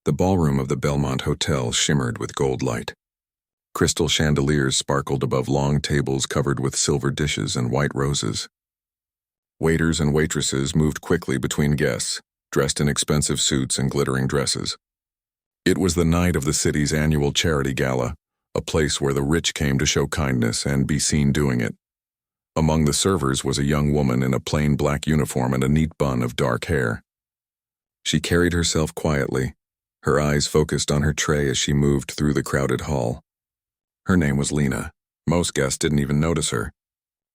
The ballroom of the Belmont Hotel shimmered with gold light. Crystal chandeliers sparkled above long tables covered with silver dishes and white roses. Waiters and waitresses moved quickly between guests, dressed in expensive suits and glittering dresses. It was the night of the city's annual charity gala, a place where the rich came to show kindness and be seen doing it. Among the servers was a young woman in a plain black uniform and a neat bun of dark hair. She carried herself quietly, her eyes focused on her tray as she moved through the crowded hall. Her name was Lena. Most guests didn't even notice her.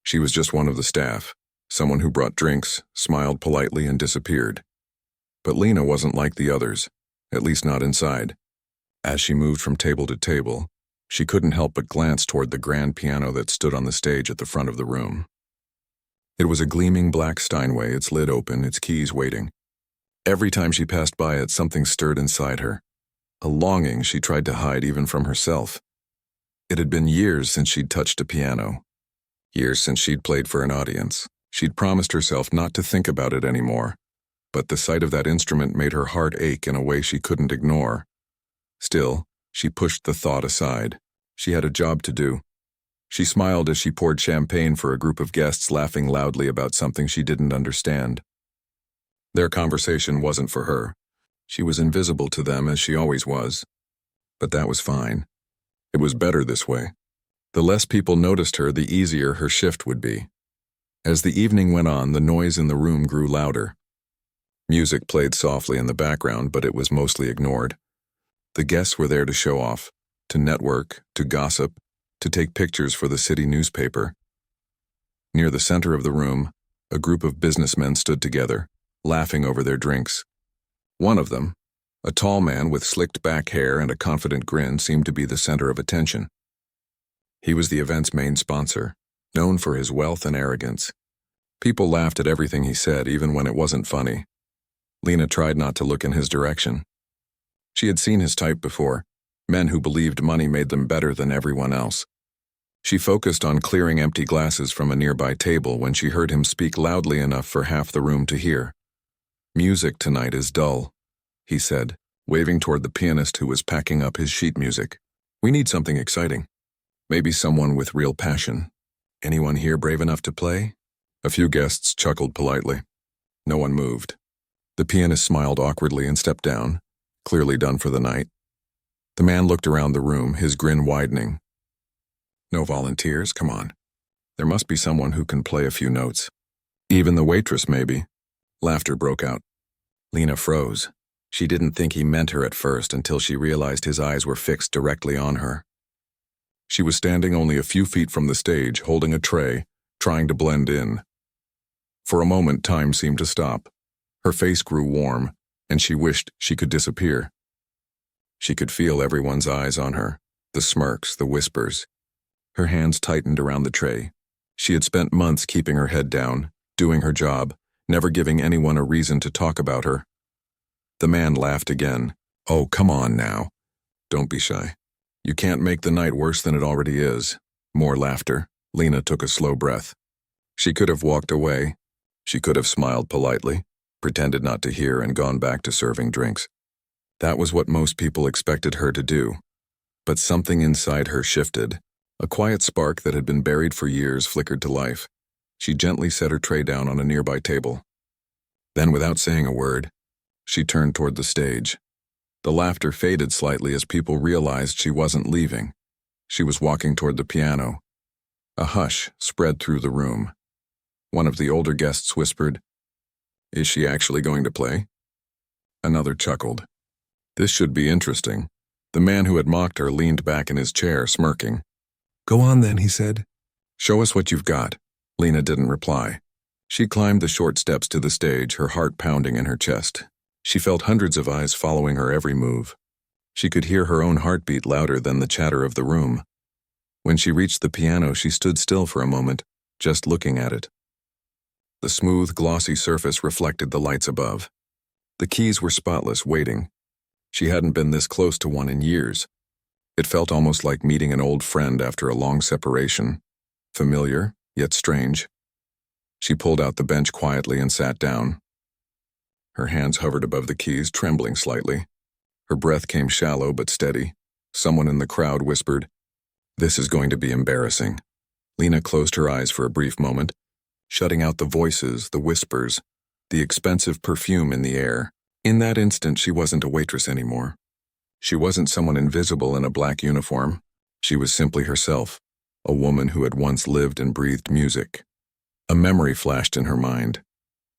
She was just one of the staff, someone who brought drinks, smiled politely, and disappeared. But Lena wasn't like the others, at least not inside. As she moved from table to table, she couldn't help but glance toward the grand piano that stood on the stage at the front of the room. It was a gleaming black Steinway, its lid open, its keys waiting. Every time she passed by it, something stirred inside her, a longing she tried to hide even from herself. It had been years since she'd touched a piano, years since she'd played for an audience. She'd promised herself not to think about it anymore, but the sight of that instrument made her heart ache in a way she couldn't ignore. Still, she pushed the thought aside. She had a job to do. She smiled as she poured champagne for a group of guests laughing loudly about something she didn't understand. Their conversation wasn't for her. She was invisible to them as she always was. But that was fine. It was better this way. The less people noticed her, the easier her shift would be. As the evening went on, the noise in the room grew louder. Music played softly in the background, but it was mostly ignored. The guests were there to show off, to network, to gossip, to take pictures for the city newspaper. Near the center of the room, a group of businessmen stood together, laughing over their drinks. One of them, a tall man with slicked back hair and a confident grin, seemed to be the center of attention. He was the event's main sponsor, known for his wealth and arrogance. People laughed at everything he said, even when it wasn't funny. Lena tried not to look in his direction. She had seen his type before, men who believed money made them better than everyone else. She focused on clearing empty glasses from a nearby table when she heard him speak loudly enough for half the room to hear. "Music tonight is dull," he said, waving toward the pianist who was packing up his sheet music. "We need something exciting. Maybe someone with real passion. Anyone here brave enough to play?" A few guests chuckled politely. No one moved. The pianist smiled awkwardly and stepped down, clearly done for the night. The man looked around the room, his grin widening. "No volunteers? Come on. There must be someone who can play a few notes. Even the waitress, maybe." Laughter broke out. Lena froze. She didn't think he meant her at first until she realized his eyes were fixed directly on her. She was standing only a few feet from the stage, holding a tray, trying to blend in. For a moment, time seemed to stop. Her face grew warm, and she wished she could disappear. She could feel everyone's eyes on her, the smirks, the whispers. Her hands tightened around the tray. She had spent months keeping her head down, doing her job, never giving anyone a reason to talk about her. The man laughed again. "Oh, come on now. Don't be shy. You can't make the night worse than it already is." More laughter. Lena took a slow breath. She could have walked away. She could have smiled politely, pretended not to hear, and gone back to serving drinks. That was what most people expected her to do. But something inside her shifted. A quiet spark that had been buried for years flickered to life. She gently set her tray down on a nearby table. Then, without saying a word, she turned toward the stage. The laughter faded slightly as people realized she wasn't leaving. She was walking toward the piano. A hush spread through the room. One of the older guests whispered, "Is she actually going to play?" Another chuckled. This should be interesting. The man who had mocked her leaned back in his chair, smirking. "Go on then," he said. "Show us what you've got." Lena didn't reply. She climbed the short steps to the stage, her heart pounding in her chest. She felt hundreds of eyes following her every move. She could hear her own heartbeat louder than the chatter of the room. When she reached the piano, she stood still for a moment, just looking at it. The smooth, glossy surface reflected the lights above. The keys were spotless, waiting. She hadn't been this close to one in years. It felt almost like meeting an old friend after a long separation. Familiar, yet strange. She pulled out the bench quietly and sat down. Her hands hovered above the keys, trembling slightly. Her breath came shallow but steady. Someone in the crowd whispered, "This is going to be embarrassing." Lena closed her eyes for a brief moment, shutting out the voices, the whispers, the expensive perfume in the air. In that instant, she wasn't a waitress anymore. She wasn't someone invisible in a black uniform. She was simply herself, a woman who had once lived and breathed music. A memory flashed in her mind.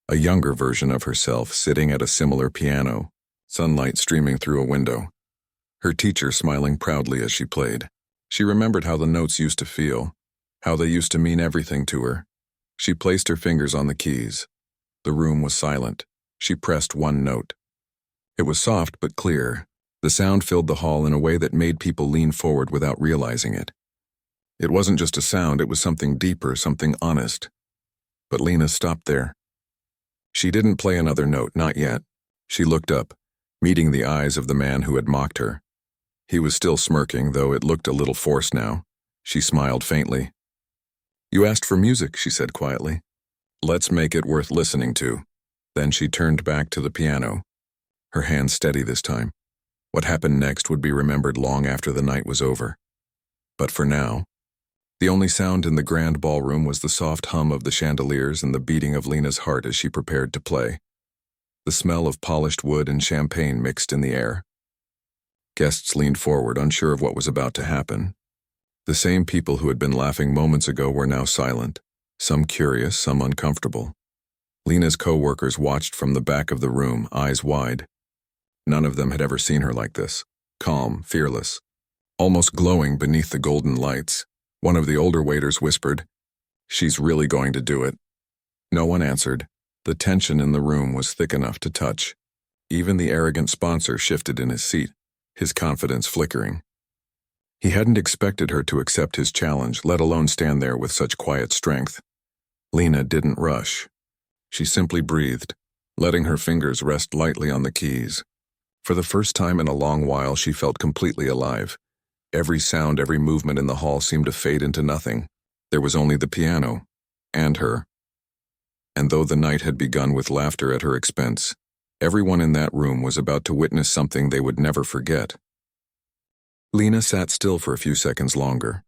A younger version of herself sitting at a similar piano, sunlight streaming through a window. Her teacher smiling proudly as she played. She remembered how the notes used to feel, how they used to mean everything to her. She placed her fingers on the keys. The room was silent. She pressed one note. It was soft but clear. The sound filled the hall in a way that made people lean forward without realizing it. It wasn't just a sound, it was something deeper, something honest. But Lena stopped there. She didn't play another note, not yet. She looked up, meeting the eyes of the man who had mocked her. He was still smirking, though it looked a little forced now. She smiled faintly. "You asked for music," she said quietly. "Let's make it worth listening to." Then she turned back to the piano, her hands steady this time. What happened next would be remembered long after the night was over. But for now, the only sound in the grand ballroom was the soft hum of the chandeliers and the beating of Lena's heart as she prepared to play. The smell of polished wood and champagne mixed in the air. Guests leaned forward, unsure of what was about to happen. The same people who had been laughing moments ago were now silent, some curious, some uncomfortable. Lena's co-workers watched from the back of the room, eyes wide. None of them had ever seen her like this, calm, fearless, almost glowing beneath the golden lights. One of the older waiters whispered, "She's really going to do it." No one answered. The tension in the room was thick enough to touch. Even the arrogant sponsor shifted in his seat, his confidence flickering. He hadn't expected her to accept his challenge, let alone stand there with such quiet strength. Lena didn't rush. She simply breathed, letting her fingers rest lightly on the keys. For the first time in a long while, she felt completely alive. Every sound, every movement in the hall seemed to fade into nothing. There was only the piano, and her. And though the night had begun with laughter at her expense, everyone in that room was about to witness something they would never forget. Lena sat still for a few seconds longer,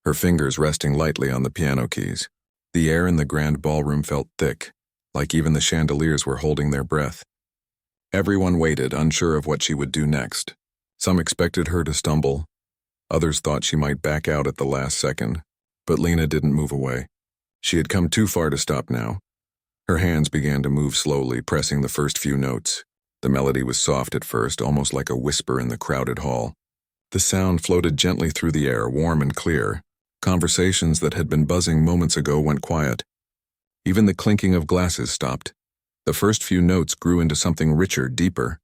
her fingers resting lightly on the piano keys. The air in the grand ballroom felt thick, like even the chandeliers were holding their breath. Everyone waited, unsure of what she would do next. Some expected her to stumble. Others thought she might back out at the last second. But Lena didn't move away. She had come too far to stop now. Her hands began to move slowly, pressing the first few notes. The melody was soft at first, almost like a whisper in the crowded hall. The sound floated gently through the air, warm and clear. Conversations that had been buzzing moments ago went quiet. Even the clinking of glasses stopped. The first few notes grew into something richer, deeper.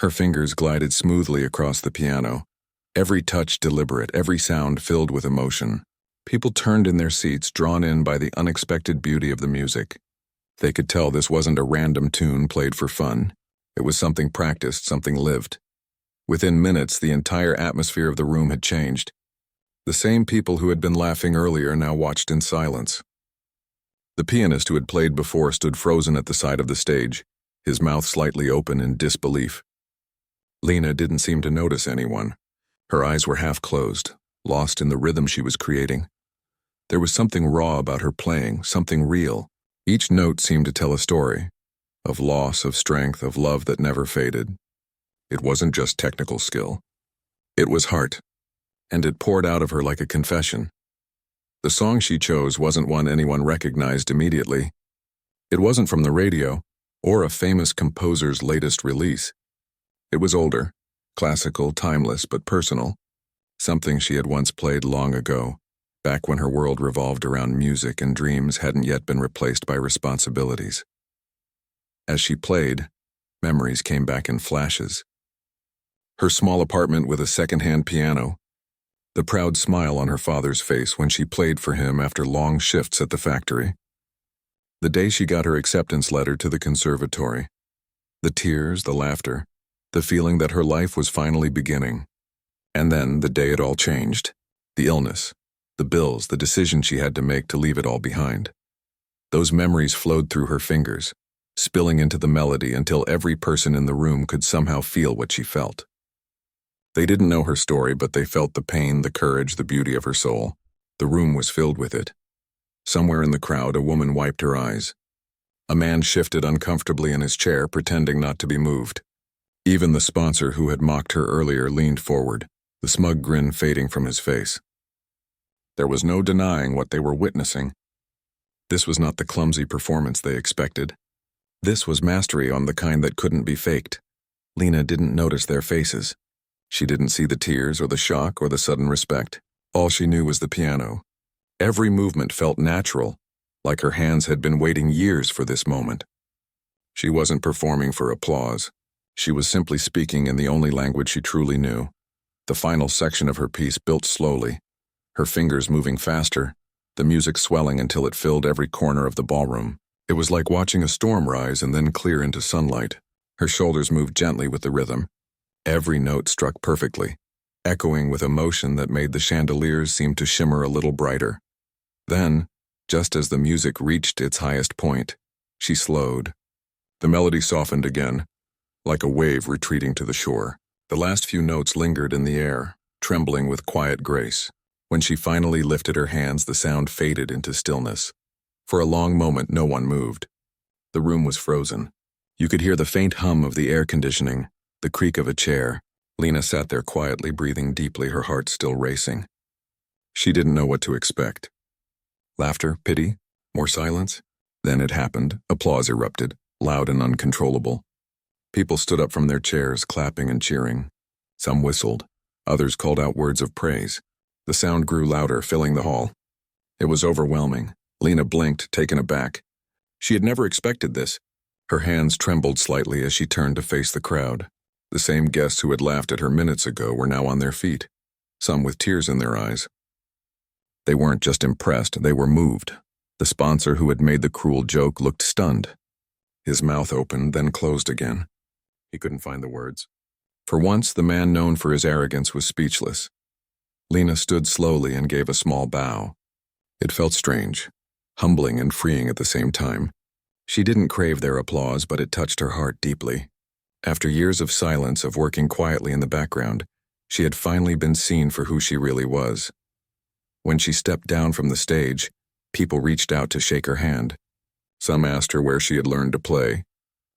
Her fingers glided smoothly across the piano, every touch deliberate, every sound filled with emotion. People turned in their seats, drawn in by the unexpected beauty of the music. They could tell this wasn't a random tune played for fun. It was something practiced, something lived. Within minutes, the entire atmosphere of the room had changed. The same people who had been laughing earlier now watched in silence. The pianist who had played before stood frozen at the side of the stage, his mouth slightly open in disbelief. Lena didn't seem to notice anyone. Her eyes were half closed, lost in the rhythm she was creating. There was something raw about her playing, something real. Each note seemed to tell a story, of loss, of strength, of love that never faded. It wasn't just technical skill. It was heart, and it poured out of her like a confession. The song she chose wasn't one anyone recognized immediately. It wasn't from the radio, or a famous composer's latest release. It was older, classical, timeless, but personal. Something she had once played long ago, back when her world revolved around music and dreams hadn't yet been replaced by responsibilities. As she played, memories came back in flashes. Her small apartment with a second-hand piano, the proud smile on her father's face when she played for him after long shifts at the factory. The day she got her acceptance letter to the conservatory. The tears, the laughter, the feeling that her life was finally beginning. And then the day it all changed. The illness, the bills, the decision she had to make to leave it all behind. Those memories flowed through her fingers, spilling into the melody until every person in the room could somehow feel what she felt. They didn't know her story, but they felt the pain, the courage, the beauty of her soul. The room was filled with it. Somewhere in the crowd, a woman wiped her eyes. A man shifted uncomfortably in his chair, pretending not to be moved. Even the sponsor who had mocked her earlier leaned forward, the smug grin fading from his face. There was no denying what they were witnessing. This was not the clumsy performance they expected. This was mastery on the kind that couldn't be faked. Lena didn't notice their faces. She didn't see the tears or the shock or the sudden respect. All she knew was the piano. Every movement felt natural, like her hands had been waiting years for this moment. She wasn't performing for applause. She was simply speaking in the only language she truly knew. The final section of her piece built slowly, her fingers moving faster, the music swelling until it filled every corner of the ballroom. It was like watching a storm rise and then clear into sunlight. Her shoulders moved gently with the rhythm. Every note struck perfectly, echoing with emotion that made the chandeliers seem to shimmer a little brighter. Then, just as the music reached its highest point, she slowed. The melody softened again, like a wave retreating to the shore. The last few notes lingered in the air, trembling with quiet grace. When she finally lifted her hands, the sound faded into stillness. For a long moment, no one moved. The room was frozen. You could hear the faint hum of the air conditioning, the creak of a chair. Lena sat there quietly, breathing deeply, her heart still racing. She didn't know what to expect. Laughter, pity, more silence? Then it happened. Applause erupted, loud and uncontrollable. People stood up from their chairs, clapping and cheering. Some whistled. Others called out words of praise. The sound grew louder, filling the hall. It was overwhelming. Lena blinked, taken aback. She had never expected this. Her hands trembled slightly as she turned to face the crowd. The same guests who had laughed at her minutes ago were now on their feet, some with tears in their eyes. They weren't just impressed, they were moved. The sponsor who had made the cruel joke looked stunned. His mouth opened, then closed again. He couldn't find the words. For once, the man known for his arrogance was speechless. Lena stood slowly and gave a small bow. It felt strange, humbling and freeing at the same time. She didn't crave their applause, but it touched her heart deeply. After years of silence, of working quietly in the background, she had finally been seen for who she really was. When she stepped down from the stage, people reached out to shake her hand. Some asked her where she had learned to play.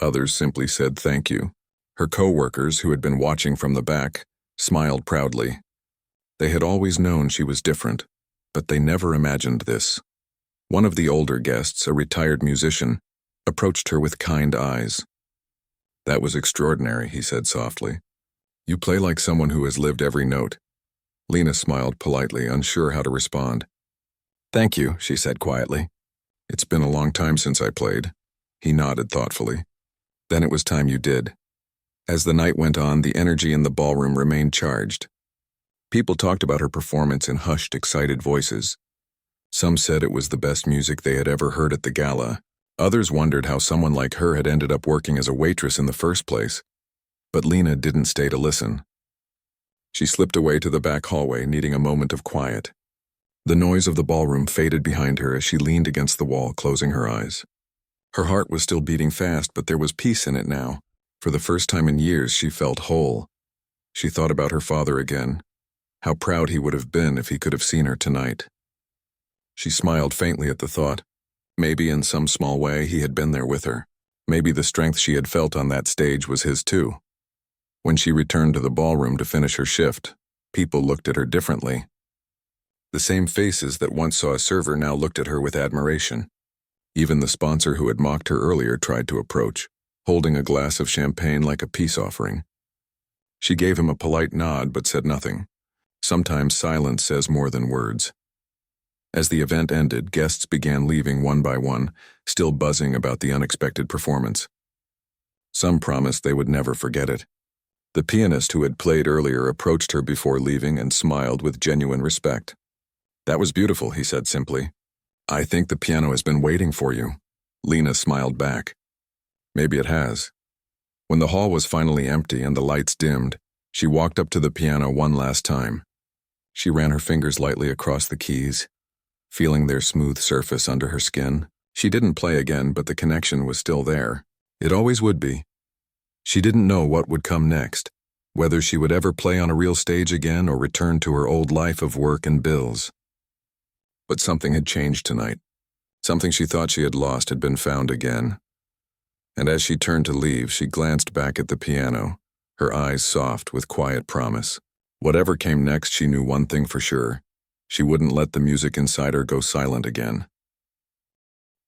Others simply said thank you. Her co-workers, who had been watching from the back, smiled proudly. They had always known she was different, but they never imagined this. One of the older guests, a retired musician, approached her with kind eyes. "That was extraordinary," he said softly. "You play like someone who has lived every note." Lena smiled politely, unsure how to respond. "Thank you," she said quietly. "It's been a long time since I played." He nodded thoughtfully. "Then it was time you did." As the night went on, the energy in the ballroom remained charged. People talked about her performance in hushed, excited voices. Some said it was the best music they had ever heard at the gala. Others wondered how someone like her had ended up working as a waitress in the first place. But Lena didn't stay to listen. She slipped away to the back hallway, needing a moment of quiet. The noise of the ballroom faded behind her as she leaned against the wall, closing her eyes. Her heart was still beating fast, but there was peace in it now. For the first time in years, she felt whole. She thought about her father again, how proud he would have been if he could have seen her tonight. She smiled faintly at the thought. Maybe in some small way he had been there with her. Maybe the strength she had felt on that stage was his too. When she returned to the ballroom to finish her shift, people looked at her differently. The same faces that once saw a server now looked at her with admiration. Even the sponsor who had mocked her earlier tried to approach, holding a glass of champagne like a peace offering. She gave him a polite nod but said nothing. Sometimes silence says more than words. As the event ended, guests began leaving one by one, still buzzing about the unexpected performance. Some promised they would never forget it. The pianist who had played earlier approached her before leaving and smiled with genuine respect. "That was beautiful," he said simply. "I think the piano has been waiting for you." Lena smiled back. Maybe it has. When the hall was finally empty and the lights dimmed, she walked up to the piano one last time. She ran her fingers lightly across the keys, feeling their smooth surface under her skin. She didn't play again, but the connection was still there. It always would be. She didn't know what would come next, whether she would ever play on a real stage again or return to her old life of work and bills. But something had changed tonight. Something she thought she had lost had been found again. And as she turned to leave, she glanced back at the piano, her eyes soft with quiet promise. Whatever came next, she knew one thing for sure. She wouldn't let the music inside her go silent again.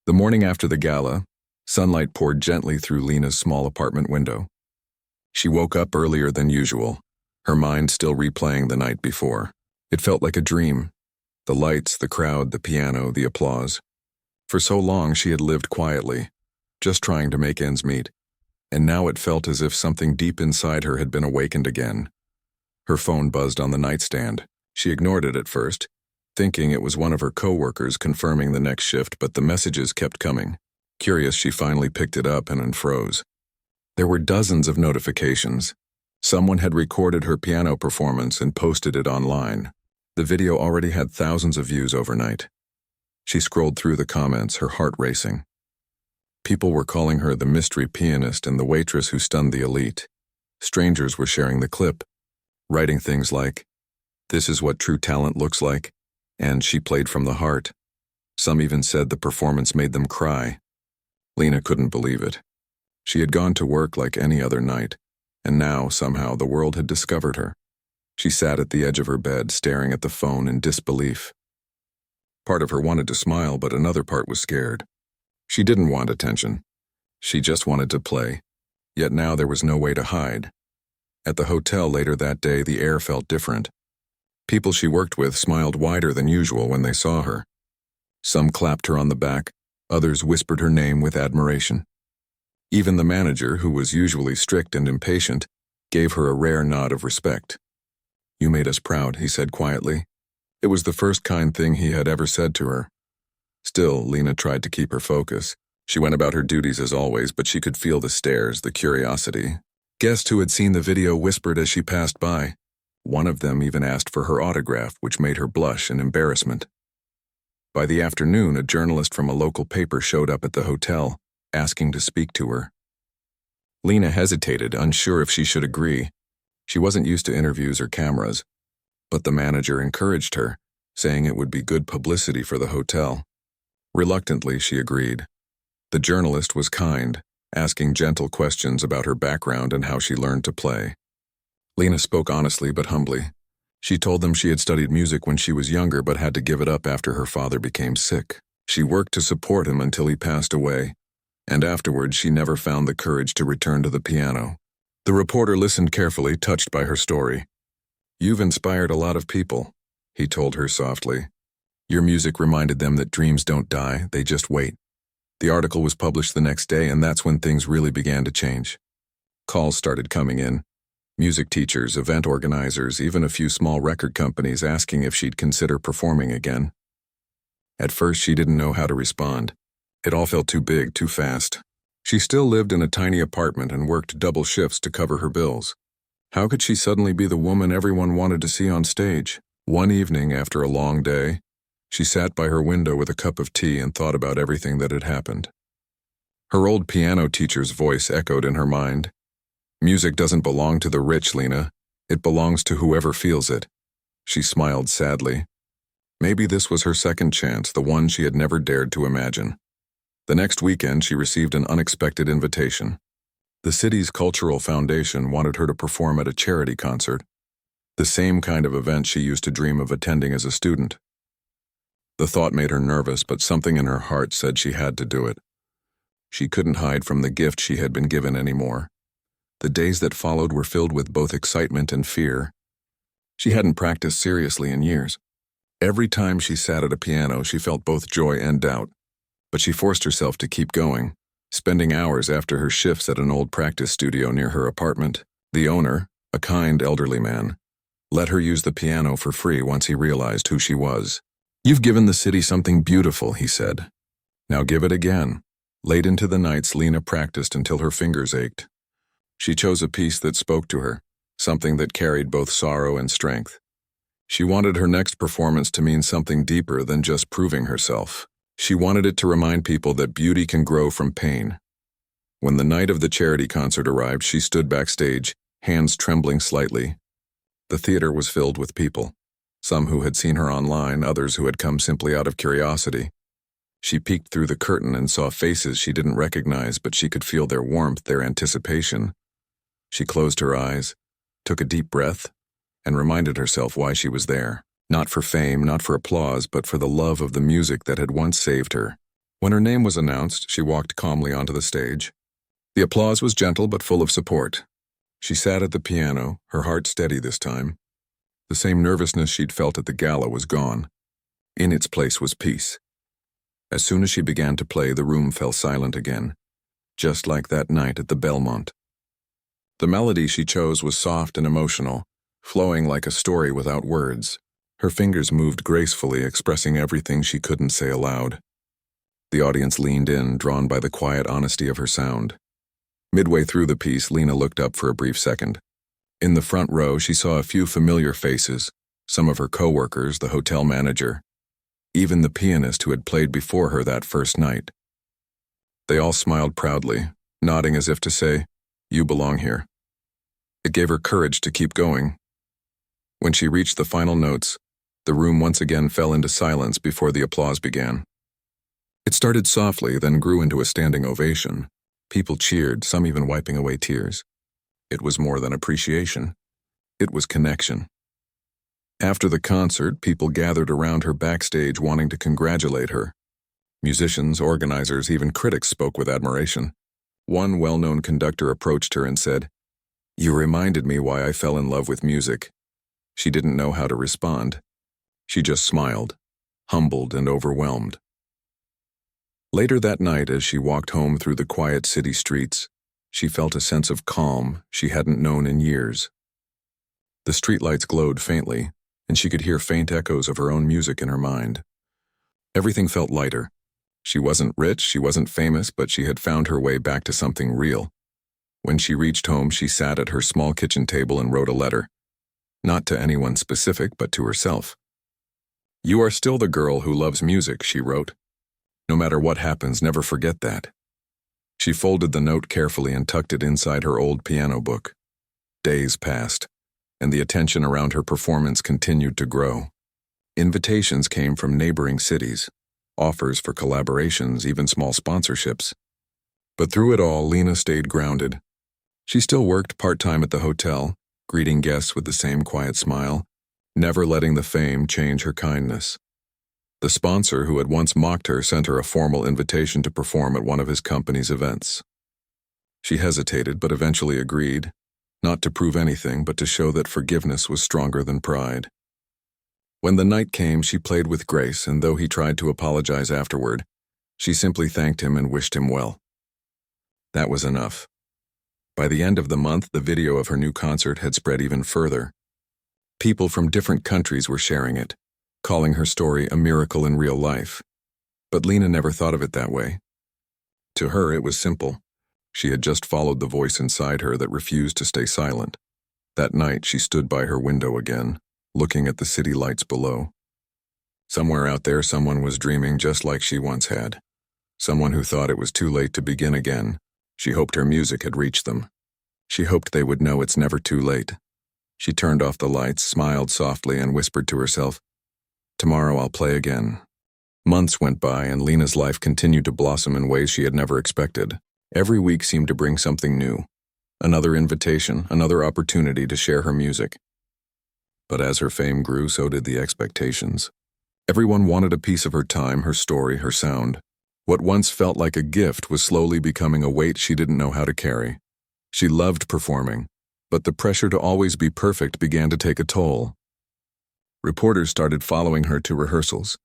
The morning after the gala, sunlight poured gently through Lena's small apartment window. She woke up earlier than usual, her mind still replaying the night before. It felt like a dream. The lights, the crowd, the piano, the applause. For so long she had lived quietly, just trying to make ends meet, and now it felt as if something deep inside her had been awakened again. Her phone buzzed on the nightstand. She ignored it at first, thinking it was one of her coworkers confirming the next shift, but the messages kept coming. Curious, she finally picked it up and unfroze. There were dozens of notifications. Someone had recorded her piano performance and posted it online. The video already had thousands of views overnight. She scrolled through the comments, her heart racing. People were calling her the mystery pianist and the waitress who stunned the elite. Strangers were sharing the clip, writing things like, "This is what true talent looks like," and "She played from the heart." Some even said the performance made them cry. Lena couldn't believe it. She had gone to work like any other night, and now, somehow, the world had discovered her. She sat at the edge of her bed, staring at the phone in disbelief. Part of her wanted to smile, but another part was scared. She didn't want attention. She just wanted to play. Yet now there was no way to hide. At the hotel later that day, the air felt different. People she worked with smiled wider than usual when they saw her. Some clapped her on the back, others whispered her name with admiration. Even the manager, who was usually strict and impatient, gave her a rare nod of respect. "You made us proud," he said quietly. It was the first kind thing he had ever said to her. Still, Lena tried to keep her focus. She went about her duties as always, but she could feel the stares, the curiosity. Guests who had seen the video whispered as she passed by. One of them even asked for her autograph, which made her blush in embarrassment. By the afternoon, a journalist from a local paper showed up at the hotel, asking to speak to her. Lena hesitated, unsure if she should agree. She wasn't used to interviews or cameras, but the manager encouraged her, saying it would be good publicity for the hotel. Reluctantly, she agreed. The journalist was kind, asking gentle questions about her background and how she learned to play. Lena spoke honestly but humbly. She told them she had studied music when she was younger but had to give it up after her father became sick. She worked to support him until he passed away, and afterwards she never found the courage to return to the piano. The reporter listened carefully, touched by her story. "You've inspired a lot of people," he told her softly. "Your music reminded them that dreams don't die, they just wait." The article was published the next day, and that's when things really began to change. Calls started coming in. Music teachers, event organizers, even a few small record companies asking if she'd consider performing again. At first, she didn't know how to respond. It all felt too big, too fast. She still lived in a tiny apartment and worked double shifts to cover her bills. How could she suddenly be the woman everyone wanted to see on stage? One evening, after a long day, she sat by her window with a cup of tea and thought about everything that had happened. Her old piano teacher's voice echoed in her mind. "Music doesn't belong to the rich, Lena. It belongs to whoever feels it." She smiled sadly. Maybe this was her second chance, the one she had never dared to imagine. The next weekend, she received an unexpected invitation. The city's cultural foundation wanted her to perform at a charity concert, the same kind of event she used to dream of attending as a student. The thought made her nervous, but something in her heart said she had to do it. She couldn't hide from the gift she had been given anymore. The days that followed were filled with both excitement and fear. She hadn't practiced seriously in years. Every time she sat at a piano, she felt both joy and doubt. But she forced herself to keep going, spending hours after her shifts at an old practice studio near her apartment. The owner, a kind elderly man, let her use the piano for free once he realized who she was. "You've given the city something beautiful," he said. "Now give it again." Late into the nights, Lena practiced until her fingers ached. She chose a piece that spoke to her, something that carried both sorrow and strength. She wanted her next performance to mean something deeper than just proving herself. She wanted it to remind people that beauty can grow from pain. When the night of the charity concert arrived, she stood backstage, hands trembling slightly. The theater was filled with people, some who had seen her online, others who had come simply out of curiosity. She peeked through the curtain and saw faces she didn't recognize, but she could feel their warmth, their anticipation. She closed her eyes, took a deep breath, and reminded herself why she was there. Not for fame, not for applause, but for the love of the music that had once saved her. When her name was announced, she walked calmly onto the stage. The applause was gentle but full of support. She sat at the piano, her heart steady this time. The same nervousness she'd felt at the gala was gone. In its place was peace. As soon as she began to play, the room fell silent again, just like that night at the Belmont. The melody she chose was soft and emotional, flowing like a story without words. Her fingers moved gracefully, expressing everything she couldn't say aloud. The audience leaned in, drawn by the quiet honesty of her sound. Midway through the piece, Lena looked up for a brief second. In the front row, she saw a few familiar faces, some of her co-workers, the hotel manager, even the pianist who had played before her that first night. They all smiled proudly, nodding as if to say, "You belong here." It gave her courage to keep going. When she reached the final notes, the room once again fell into silence before the applause began. It started softly, then grew into a standing ovation. People cheered, some even wiping away tears. It was more than appreciation. It was connection. After the concert, people gathered around her backstage wanting to congratulate her. Musicians, organizers, even critics spoke with admiration. One well-known conductor approached her and said, "You reminded me why I fell in love with music." She didn't know how to respond. She just smiled, humbled and overwhelmed. Later that night, as she walked home through the quiet city streets, she felt a sense of calm she hadn't known in years. The streetlights glowed faintly, and she could hear faint echoes of her own music in her mind. Everything felt lighter. She wasn't rich, she wasn't famous, but she had found her way back to something real. When she reached home, she sat at her small kitchen table and wrote a letter. Not to anyone specific, but to herself. "You are still the girl who loves music," she wrote. "No matter what happens, never forget that." She folded the note carefully and tucked it inside her old piano book. Days passed, and the attention around her performance continued to grow. Invitations came from neighboring cities, offers for collaborations, even small sponsorships. But through it all, Lena stayed grounded. She still worked part-time at the hotel, greeting guests with the same quiet smile, never letting the fame change her kindness. The sponsor who had once mocked her sent her a formal invitation to perform at one of his company's events. She hesitated, but eventually agreed, not to prove anything, but to show that forgiveness was stronger than pride. When the night came, she played with grace, and though he tried to apologize afterward, she simply thanked him and wished him well. That was enough. By the end of the month, the video of her new concert had spread even further. People from different countries were sharing it, calling her story a miracle in real life. But Lena never thought of it that way. To her, it was simple. She had just followed the voice inside her that refused to stay silent. That night, she stood by her window again, looking at the city lights below. Somewhere out there, someone was dreaming just like she once had. Someone who thought it was too late to begin again. She hoped her music had reached them. She hoped they would know it's never too late. She turned off the lights, smiled softly, and whispered to herself, "Tomorrow I'll play again." Months went by, and Lena's life continued to blossom in ways she had never expected. Every week seemed to bring something new. Another invitation, another opportunity to share her music. But as her fame grew, so did the expectations. Everyone wanted a piece of her time, her story, her sound. What once felt like a gift was slowly becoming a weight she didn't know how to carry. She loved performing, but the pressure to always be perfect began to take a toll. Reporters started following her to rehearsals.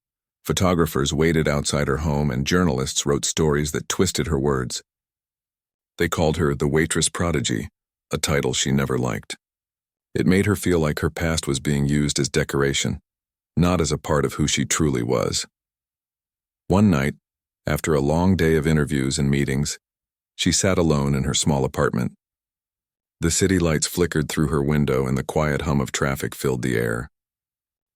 Photographers waited outside her home, and journalists wrote stories that twisted her words. They called her the Waitress prodigy, a title she never liked. It made her feel like her past was being used as decoration, not as a part of who she truly was. One night, after a long day of interviews and meetings, she sat alone in her small apartment. The city lights flickered through her window, and the quiet hum of traffic filled the air.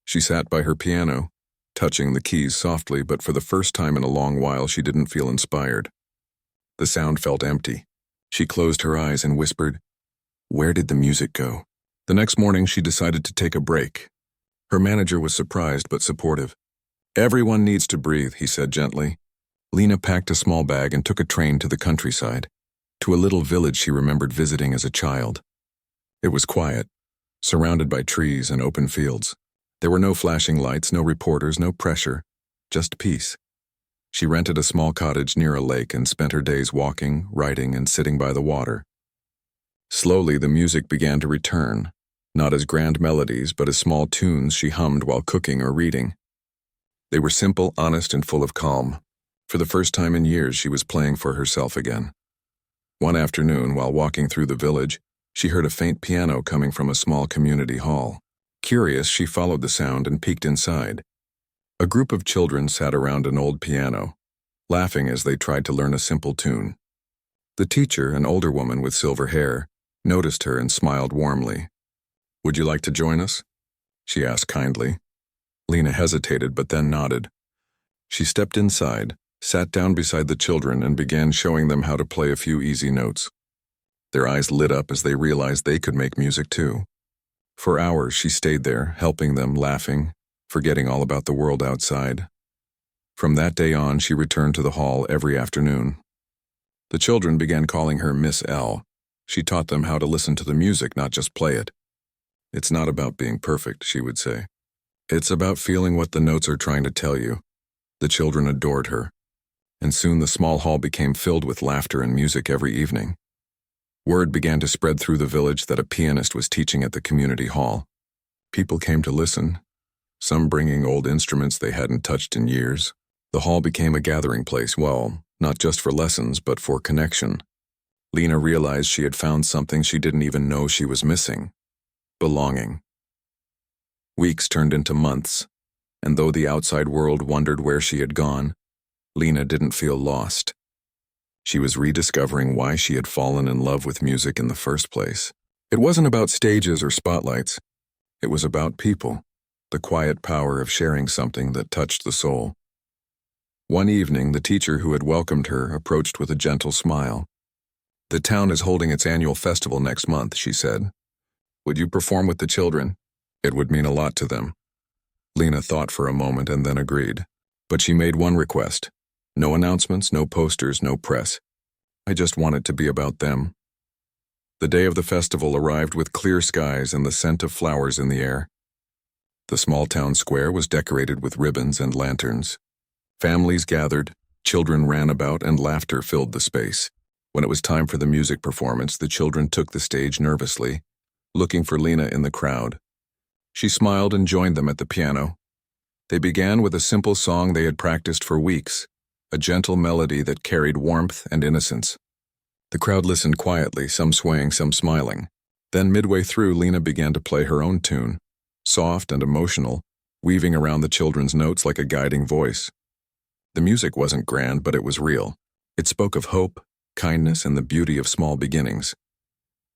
She sat by her piano, touching the keys softly, but for the first time in a long while she didn't feel inspired. The sound felt empty. She closed her eyes and whispered, Where did the music go? The next morning, she decided to take a break. Her manager was surprised but supportive. "Everyone needs to breathe," he said gently. Lena packed a small bag and took a train to the countryside, to a little village she remembered visiting as a child. It was quiet, surrounded by trees and open fields. There were no flashing lights, no reporters, no pressure, just peace. She rented a small cottage near a lake and spent her days walking, writing, and sitting by the water. Slowly, the music began to return, not as grand melodies, but as small tunes she hummed while cooking or reading. They were simple, honest, and full of calm. For the first time in years, she was playing for herself again. One afternoon, while walking through the village, she heard a faint piano coming from a small community hall. Curious, she followed the sound and peeked inside. A group of children sat around an old piano, laughing as they tried to learn a simple tune. The teacher, an older woman with silver hair, noticed her and smiled warmly. "Would you like to join us?" she asked kindly. Lena hesitated but then nodded. She stepped inside, sat down beside the children, and began showing them how to play a few easy notes. Their eyes lit up as they realized they could make music too. For hours she stayed there, helping them, laughing, forgetting all about the world outside. From that day on, she returned to the hall every afternoon. The children began calling her Miss L. She taught them how to listen to the music, not just play it. "It's not about being perfect," she would say. "It's about feeling what the notes are trying to tell you." The children adored her, and soon the small hall became filled with laughter and music every evening. Word began to spread through the village that a pianist was teaching at the community hall. People came to listen, some bringing old instruments they hadn't touched in years. The hall became a gathering place, well, not just for lessons, but for connection. Lena realized she had found something she didn't even know she was missing: belonging. Weeks turned into months, and though the outside world wondered where she had gone, Lena didn't feel lost. She was rediscovering why she had fallen in love with music in the first place. It wasn't about stages or spotlights. It was about people, the quiet power of sharing something that touched the soul. One evening, the teacher who had welcomed her approached with a gentle smile. "The town is holding its annual festival next month," she said. "Would you perform with the children? It would mean a lot to them." Lena thought for a moment and then agreed. But she made one request. No announcements, no posters, no press. "I just want it to be about them." The day of the festival arrived with clear skies and the scent of flowers in the air. The small town square was decorated with ribbons and lanterns. Families gathered, children ran about, and laughter filled the space. When it was time for the music performance, the children took the stage nervously, looking for Lena in the crowd. She smiled and joined them at the piano. They began with a simple song they had practiced for weeks, a gentle melody that carried warmth and innocence. The crowd listened quietly, some swaying, some smiling. Then midway through, Lena began to play her own tune, soft and emotional, weaving around the children's notes like a guiding voice. The music wasn't grand, but it was real. It spoke of hope, kindness, and the beauty of small beginnings.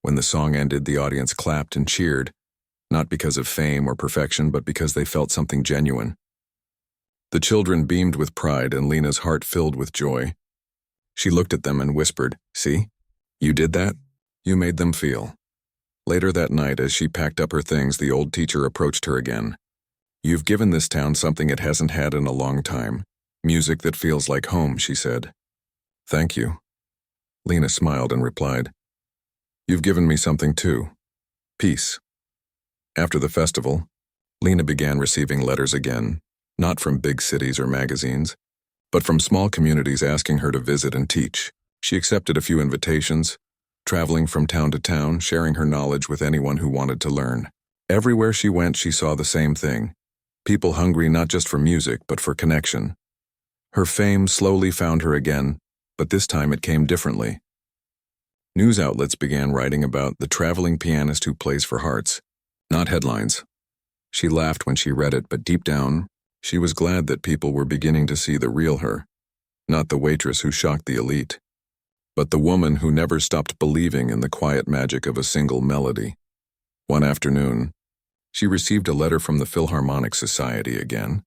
When the song ended, the audience clapped and cheered, not because of fame or perfection, but because they felt something genuine. The children beamed with pride, and Lena's heart filled with joy. She looked at them and whispered, "See? You did that? You made them feel." Later that night, as she packed up her things, the old teacher approached her again. "You've given this town something it hasn't had in a long time. Music that feels like home," she said. "Thank you." Lena smiled and replied, "You've given me something too. Peace." After the festival, Lena began receiving letters again, not from big cities or magazines, but from small communities asking her to visit and teach. She accepted a few invitations, traveling from town to town, sharing her knowledge with anyone who wanted to learn. Everywhere she went, she saw the same thing: people hungry not just for music, but for connection. Her fame slowly found her again, but this time it came differently. News outlets began writing about the traveling pianist who plays for hearts, not headlines. She laughed when she read it, but deep down, she was glad that people were beginning to see the real her, not the waitress who shocked the elite, but the woman who never stopped believing in the quiet magic of a single melody. One afternoon, she received a letter from the Philharmonic Society again.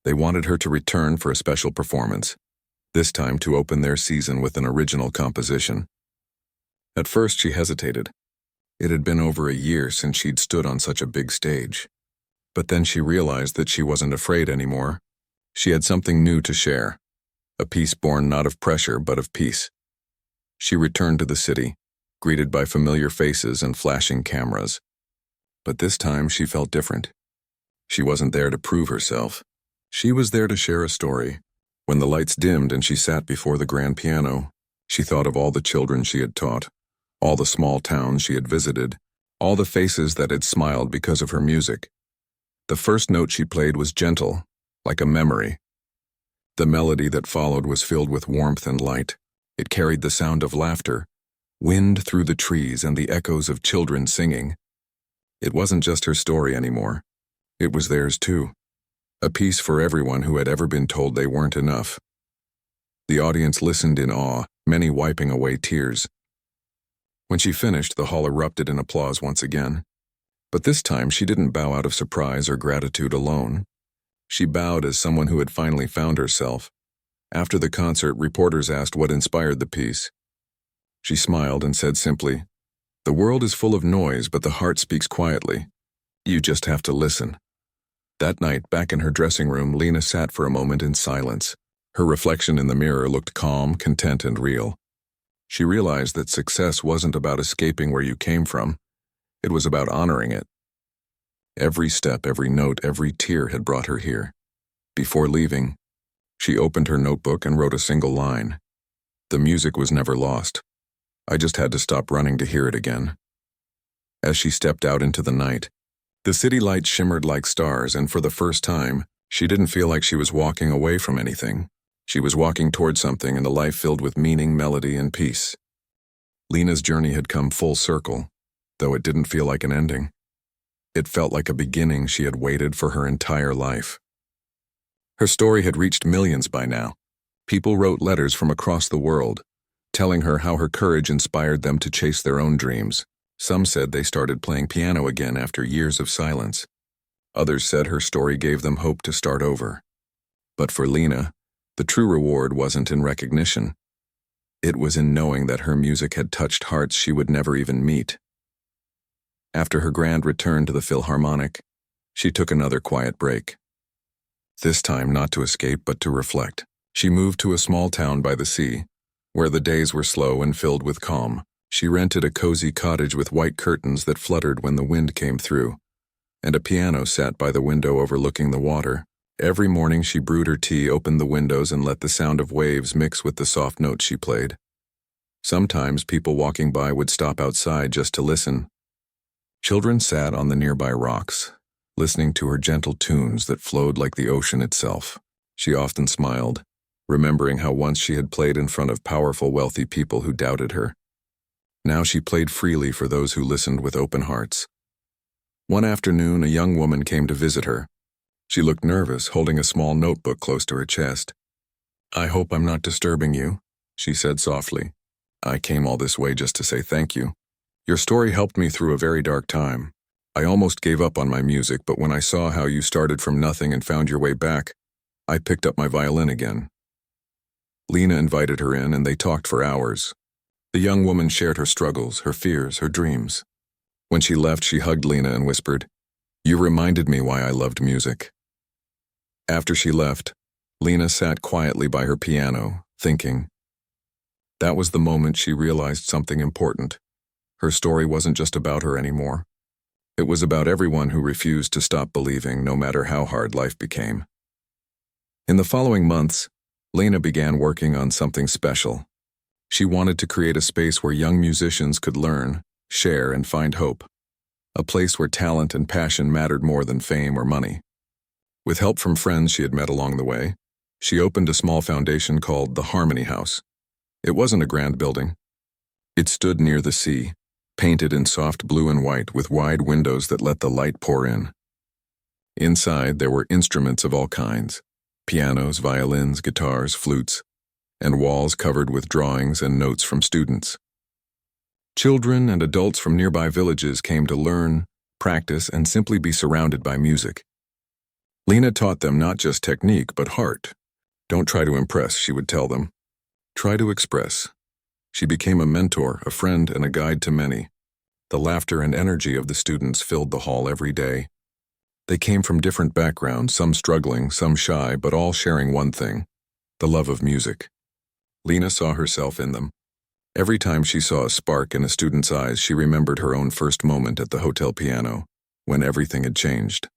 They wanted her to return for a special performance, this time to open their season with an original composition. At first she hesitated. It had been over a year since she'd stood on such a big stage. But then she realized that she wasn't afraid anymore. She had something new to share, a piece born not of pressure but of peace. She returned to the city, greeted by familiar faces and flashing cameras. But this time she felt different. She wasn't there to prove herself. She was there to share a story. When the lights dimmed and she sat before the grand piano, she thought of all the children she had taught, all the small towns she had visited, all the faces that had smiled because of her music. The first note she played was gentle, like a memory. The melody that followed was filled with warmth and light. It carried the sound of laughter, wind through the trees, and the echoes of children singing. It wasn't just her story anymore. It was theirs too. A piece for everyone who had ever been told they weren't enough. The audience listened in awe, many wiping away tears. When she finished, the hall erupted in applause once again. But this time she didn't bow out of surprise or gratitude alone. She bowed as someone who had finally found herself. After the concert, reporters asked what inspired the piece. She smiled and said simply, "The world is full of noise, but the heart speaks quietly. You just have to listen." That night, back in her dressing room, Lena sat for a moment in silence. Her reflection in the mirror looked calm, content, and real. She realized that success wasn't about escaping where you came from. It was about honoring it. Every step, every note, every tear had brought her here. Before leaving, she opened her notebook and wrote a single line. The music was never lost. I just had to stop running to hear it again. As she stepped out into the night, the city lights shimmered like stars, and for the first time, she didn't feel like she was walking away from anything. She was walking toward something in a life filled with meaning, melody, and peace. Lena's journey had come full circle, though it didn't feel like an ending. It felt like a beginning she had waited for her entire life. Her story had reached millions by now. People wrote letters from across the world, telling her how her courage inspired them to chase their own dreams. Some said they started playing piano again after years of silence. Others said her story gave them hope to start over. But for Lena, the true reward wasn't in recognition. It was in knowing that her music had touched hearts she would never even meet. After her grand return to the Philharmonic, she took another quiet break. This time not to escape but to reflect. She moved to a small town by the sea, where the days were slow and filled with calm. She rented a cozy cottage with white curtains that fluttered when the wind came through, and a piano sat by the window overlooking the water. Every morning she brewed her tea, opened the windows, and let the sound of waves mix with the soft notes she played. Sometimes people walking by would stop outside just to listen. Children sat on the nearby rocks, listening to her gentle tunes that flowed like the ocean itself. She often smiled, remembering how once she had played in front of powerful, wealthy people who doubted her. Now she played freely for those who listened with open hearts. One afternoon, a young woman came to visit her. She looked nervous, holding a small notebook close to her chest. "I hope I'm not disturbing you," she said softly. "I came all this way just to say thank you. Your story helped me through a very dark time. I almost gave up on my music, but when I saw how you started from nothing and found your way back, I picked up my violin again." Lena invited her in, and they talked for hours. The young woman shared her struggles, her fears, her dreams. When she left, she hugged Lena and whispered, "You reminded me why I loved music." After she left, Lena sat quietly by her piano, thinking. That was the moment she realized something important. Her story wasn't just about her anymore. It was about everyone who refused to stop believing, no matter how hard life became. In the following months, Lena began working on something special. She wanted to create a space where young musicians could learn, share, and find hope. A place where talent and passion mattered more than fame or money. With help from friends she had met along the way, she opened a small foundation called the Harmony House. It wasn't a grand building. It stood near the sea, painted in soft blue and white with wide windows that let the light pour in. Inside, there were instruments of all kinds: pianos, violins, guitars, flutes, and walls covered with drawings and notes from students. Children and adults from nearby villages came to learn, practice, and simply be surrounded by music. Lena taught them not just technique, but heart. Don't try to impress, she would tell them. Try to express. She became a mentor, a friend, and a guide to many. The laughter and energy of the students filled the hall every day. They came from different backgrounds, some struggling, some shy, but all sharing one thing: the love of music. Lena saw herself in them. Every time she saw a spark in a student's eyes, she remembered her own first moment at the hotel piano, when everything had changed.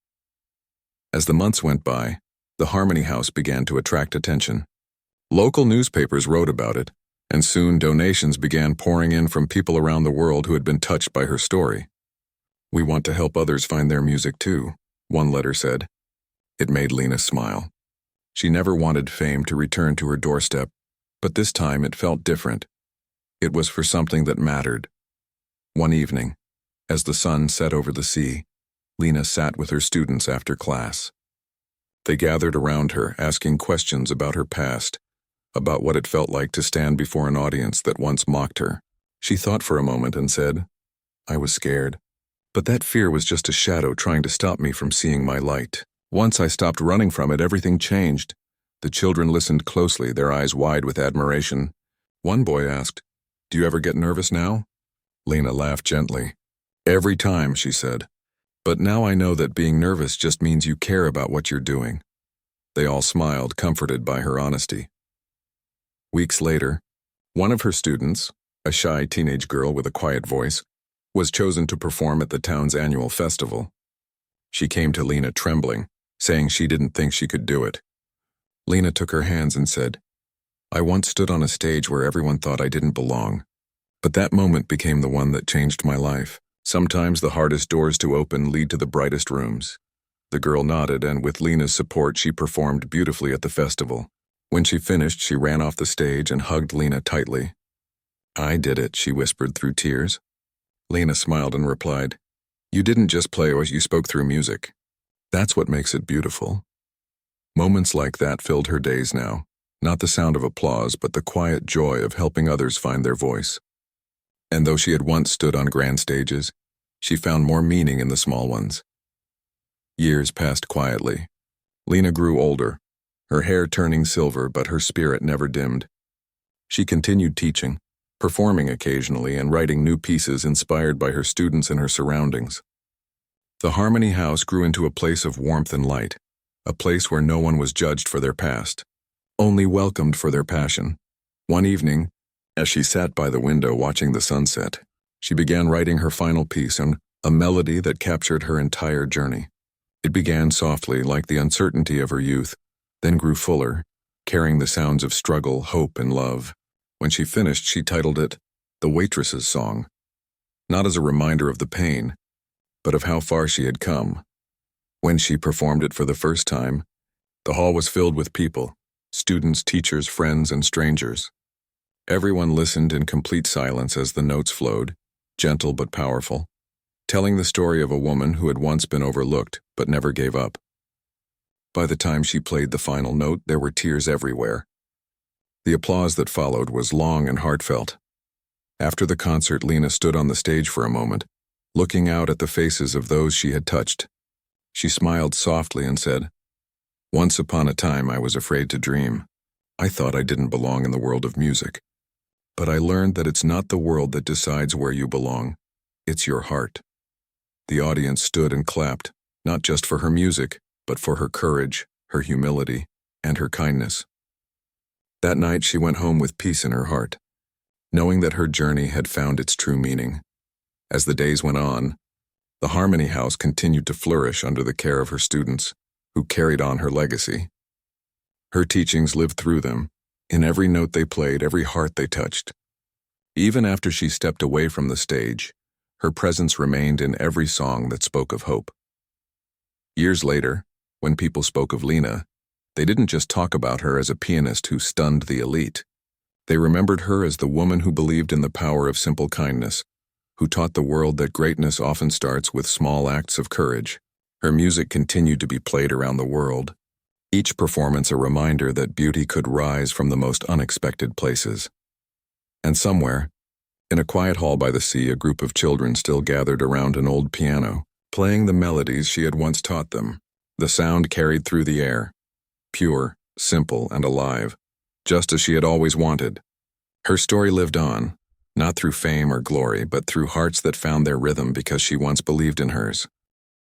As the months went by, the Harmony House began to attract attention. Local newspapers wrote about it, and soon donations began pouring in from people around the world who had been touched by her story. "We want to help others find their music too," one letter said. It made Lena smile. She never wanted fame to return to her doorstep, but this time it felt different. It was for something that mattered. One evening, as the sun set over the sea, Lena sat with her students after class. They gathered around her, asking questions about her past, about what it felt like to stand before an audience that once mocked her. She thought for a moment and said, "I was scared. But that fear was just a shadow trying to stop me from seeing my light. Once I stopped running from it, everything changed." The children listened closely, their eyes wide with admiration. One boy asked, "Do you ever get nervous now?" Lena laughed gently. "Every time," she said. "But now I know that being nervous just means you care about what you're doing." They all smiled, comforted by her honesty. Weeks later, one of her students, a shy teenage girl with a quiet voice, was chosen to perform at the town's annual festival. She came to Lena trembling, saying she didn't think she could do it. Lena took her hands and said, "I once stood on a stage where everyone thought I didn't belong. But that moment became the one that changed my life. Sometimes the hardest doors to open lead to the brightest rooms." The girl nodded, and with Lena's support, she performed beautifully at the festival. When she finished, she ran off the stage and hugged Lena tightly. "I did it," she whispered through tears. Lena smiled and replied, "You didn't just play, or you spoke through music. That's what makes it beautiful." Moments like that filled her days now, not the sound of applause, but the quiet joy of helping others find their voice. And though she had once stood on grand stages, she found more meaning in the small ones. Years passed quietly. Lena grew older, her hair turning silver, but her spirit never dimmed. She continued teaching, performing occasionally, and writing new pieces inspired by her students and her surroundings. The Harmony House grew into a place of warmth and light, a place where no one was judged for their past, only welcomed for their passion. One evening, as she sat by the window watching the sunset, she began writing her final piece, a melody that captured her entire journey. It began softly, like the uncertainty of her youth, then grew fuller, carrying the sounds of struggle, hope, and love. When she finished, she titled it "The Waitress's Song," not as a reminder of the pain, but of how far she had come. When she performed it for the first time, the hall was filled with people, students, teachers, friends, and strangers. Everyone listened in complete silence as the notes flowed, gentle but powerful, telling the story of a woman who had once been overlooked but never gave up. By the time she played the final note, there were tears everywhere. The applause that followed was long and heartfelt. After the concert, Lena stood on the stage for a moment, looking out at the faces of those she had touched. She smiled softly and said, "Once upon a time I was afraid to dream. I thought I didn't belong in the world of music. But I learned that it's not the world that decides where you belong. It's your heart." The audience stood and clapped, not just for her music, but for her courage, her humility, and her kindness. That night she went home with peace in her heart, knowing that her journey had found its true meaning. As the days went on, the Harmony House continued to flourish under the care of her students, who carried on her legacy. Her teachings lived through them, in every note they played, every heart they touched. Even after she stepped away from the stage, her presence remained in every song that spoke of hope. Years later, when people spoke of Lena, they didn't just talk about her as a pianist who stunned the elite. They remembered her as the woman who believed in the power of simple kindness, who taught the world that greatness often starts with small acts of courage. Her music continued to be played around the world, each performance a reminder that beauty could rise from the most unexpected places. And somewhere, in a quiet hall by the sea, a group of children still gathered around an old piano, playing the melodies she had once taught them. The sound carried through the air, pure, simple, and alive, just as she had always wanted. Her story lived on, not through fame or glory, but through hearts that found their rhythm because she once believed in hers.